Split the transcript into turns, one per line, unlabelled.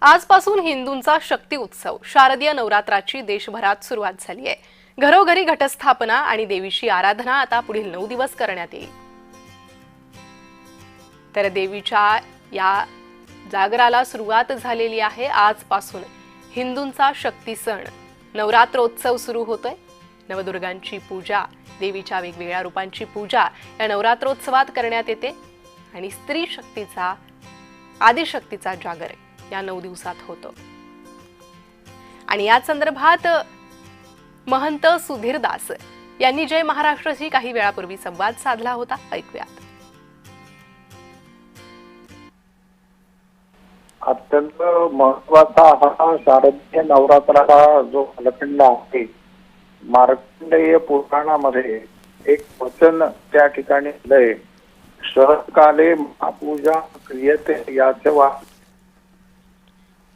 आजपासून हिंदूंचा शक्ती उत्सव शारदीय नवरात्राची देशभरात सुरुवात झाली आहे। घरोघरी घटस्थापना आणि देवीची आराधना आता पुढील 9 दिवस करण्यात येईल। तर देवीच्या या जागराला सुरुवात झालेली आहे। आजपासून हिंदूंचा शक्ती सण नवरात्रोत्सव सुरू होतोय। नवदुर्गांची पूजा, देवीच्या वेगवेगळ्या रूपांची पूजा या नवरात्रोत्सवात करण्यात येते आणि स्त्री शक्तीचा, आदिशक्तीचा जागर या 9 दिवसात होतो। आणि या संदर्भात महंत सुधीरदास यांनी जय महाराष्ट्राशी काही वेळापूर्वी संवाद साधला होता। ऐकूयात।
अत्यंत महत्वाचा हा शारदीय नवरात्राचा जो कालखंड आहे, मार्कंडेय पुराणामध्ये एक वचन त्या ठिकाणी दिलंय, शरदकाले महापूजा क्रियते याचे